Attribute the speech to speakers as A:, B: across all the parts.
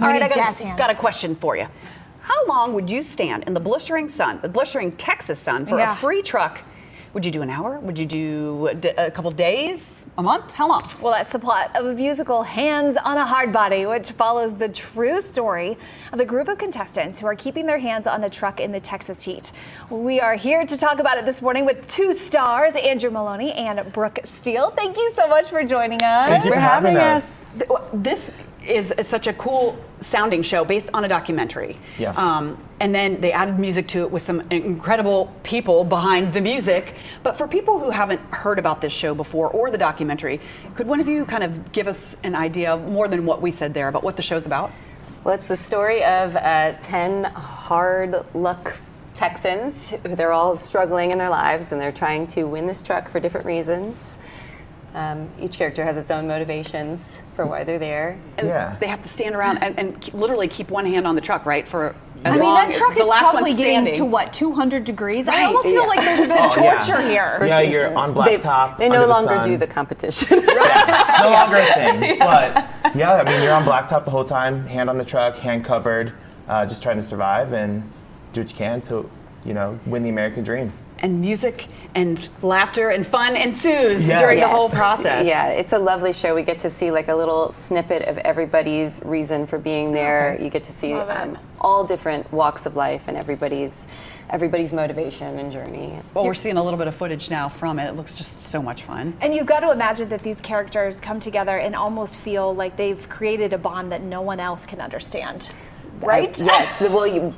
A: All right,
B: I
A: got a question for you. How long would you stand in the blistering sun, the blistering Texas sun, for a free truck? Would you do an hour? Would you do a couple days? A month? How long?
B: Well, that's the plot of a musical, Hands on a Hardbody, which follows the true story of the group of contestants who are keeping their hands on a truck in the Texas heat. We are here to talk about it this morning with two stars, Andrew Maloney and Brooke Steele. Thank you so much for joining us.
C: Thanks for having us.
A: This is such a cool sounding show based on a documentary.
C: Yeah.
A: And then they added music to it with some incredible people behind the music. But for people who haven't heard about this show before or the documentary, could one of you kind of give us an idea more than what we said there about what the show's about?
D: Well, it's the story of 10 hard luck Texans. They're all struggling in their lives and they're trying to win this truck for different reasons. Each character has its own motivations for why they're there.
A: And they have to stand around and literally keep one hand on the truck, right? For
B: I mean, that truck is probably getting to what, 200 degrees? Right. I almost feel like there's a bit of torture here.
C: Yeah, you're on blacktop.
D: They no longer do the competition.
C: No longer a thing. But yeah, I mean, you're on blacktop the whole time, hand on the truck, hand covered, just trying to survive and do what you can to, win the American dream.
A: And music and laughter and fun ensues during the whole process.
D: Yeah, it's a lovely show. We get to see like a little snippet of everybody's reason for being there. You get to see all different walks of life and everybody's motivation and journey.
A: Well, we're seeing a little bit of footage now from it. It looks just so much fun.
B: And you've got to imagine that these characters come together and almost feel like they've created a bond that no one else can understand. Right?
D: Yes. Well,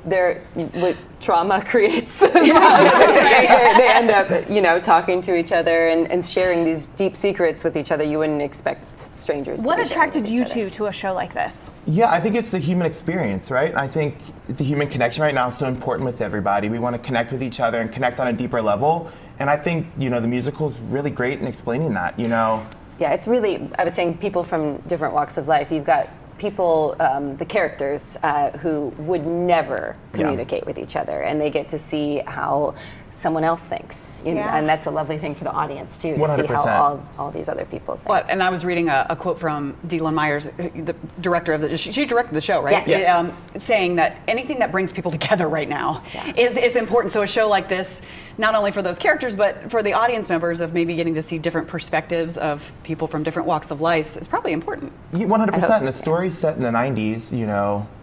D: what trauma creates as well. They end up, talking to each other and sharing these deep secrets with each other. You wouldn't expect strangers.
B: What attracted you two to a show like this?
C: Yeah, I think it's the human experience, right? I think the human connection right now is so important with everybody. We want to connect with each other and connect on a deeper level. And I think, the musical is really great in explaining that, Yeah,
D: it's really, I was saying, people from different walks of life. You've got people, the characters who would never communicate with each other, and they get to see how someone else thinks, and that's a lovely thing for the audience too, to
C: 100%.
D: see how all these other people think.
A: But, and I was reading a quote from Dylan Myers, the director of she directed the show, right?
D: Yes.
A: Saying that anything that brings people together right now is important. So a show like this, not only for those characters, but for the audience members of maybe getting to see different perspectives of people from different walks of life, is probably important.
C: 100%. And the story set in the 90s,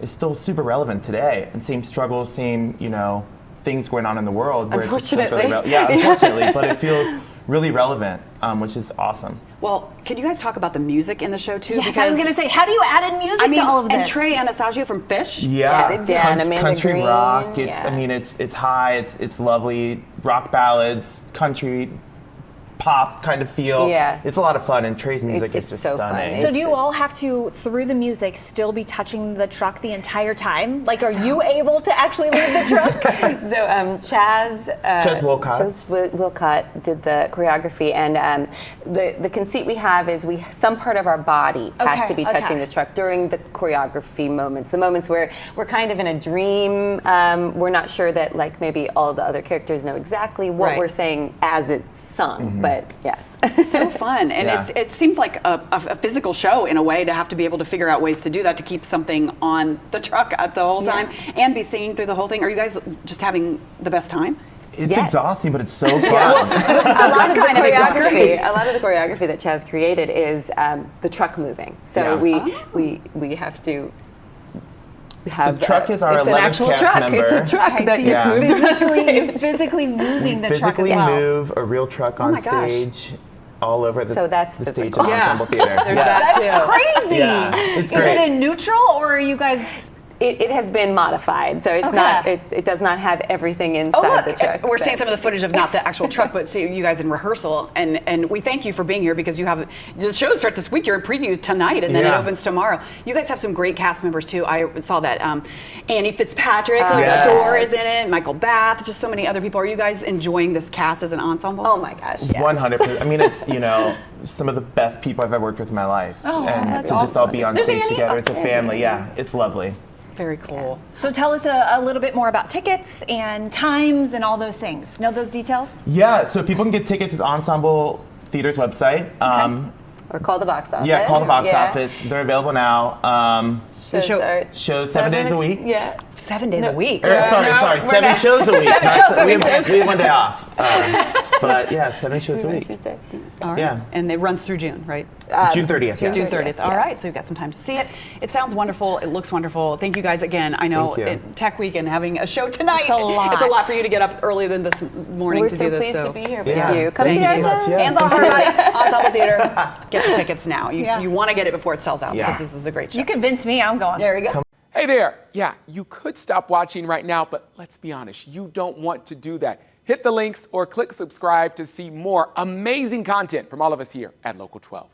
C: is still super relevant today. And same struggles, same, things going on in the world. Where
D: Unfortunately.
C: Unfortunately, but it feels really relevant, which is awesome.
A: Well, can you guys talk about the music in the show too?
B: Yes,
A: because
B: I was going to say, how do you add in music to all of this?
A: And Trey Anastasio from Fish.
D: And Amanda
C: country
D: Green.
C: rock. It's high. It's lovely. Rock ballads, country, pop kind of feel.
D: Yeah.
C: It's a lot of fun, and Trey's music is
D: it's
C: just
D: so
C: stunning.
D: fun.
B: So do you all have to, through the music, still be touching the truck the entire time? Like, are you able to actually leave the truck?
D: So Chaz Wilcott did the choreography, and the conceit we have is some part of our body has to be touching the truck during the choreography moments, the moments where we're kind of in a dream. We're not sure that maybe all the other characters know exactly what we're saying as it's sung, but yes.
A: So fun, and it seems like a physical show in a way, to have to be able to figure out ways to do that, to keep something on the truck at the whole time and be singing through the whole thing. Are you guys just having the best time?
C: It's exhausting, but it's so fun.
D: A lot of the choreography that Chaz created is the truck moving. So we have to have
C: the truck is our 11th cast member.
D: It's a truck that gets moved around.
B: Physically moving the truck as
C: physically
B: well.
C: move a real truck on stage all over the stage of Ensemble Theater.
B: That's crazy.
C: Yeah, it's great.
B: Is it in neutral, or are you guys...
D: It has been modified, so it's not. It does not have everything inside the truck.
A: We're seeing some of the footage of not the actual truck, but see you guys in rehearsal, and we thank you for being here, because you have the shows start this week. You're in previews tonight, and then it opens tomorrow. You guys have some great cast members too. I saw that Annie Fitzpatrick, Dor is in it, Michael Bath, just so many other people. Are you guys enjoying this cast as an ensemble?
D: Oh my gosh, yes.
C: 100%. I mean, it's some of the best people I've ever worked with in my life, and to just all be on stage together. It's a family. Yeah, it's lovely.
A: Very cool.
B: So tell us a little bit more about tickets and times and all those things. Know those details?
C: Yeah, so people can get tickets at Ensemble Theater's website.
D: Or call the box office.
C: Yeah, call the box office. They're available now. Shows 7 days a week.
D: Yeah.
A: 7 days a week.
C: Sorry, 7 shows a week. We have 1 day off. But yeah, 7 shows a week.
D: Tuesday.
A: All right.
C: Yeah.
A: And it runs through June, right?
C: June 30th.
A: June
C: Yes.
A: 30th. All right, so you've got some time to see it. It sounds wonderful. It looks wonderful. Thank you guys again. I know
C: Thank you.
A: Tech Week and having a show tonight.
B: It's a lot.
A: It's a lot for you to get up earlier than this morning
D: We're
A: to
D: so
A: do this.
D: pleased to be here with
C: Yeah.
D: you. Come
C: Thank
D: see
C: you
D: our
C: so much.
D: show.
C: Yeah.
A: Hands on Hardbody, Ensemble Theater. Get the tickets now. You want to get it before it sells out
C: Yeah.
A: because this is a great show.
B: You convinced me. I'm going.
A: There you go.
E: Hey there. Yeah, you could stop watching right now, but let's be honest, you don't want to do that. Hit the links or click subscribe to see more amazing content from all of us here at Local 12.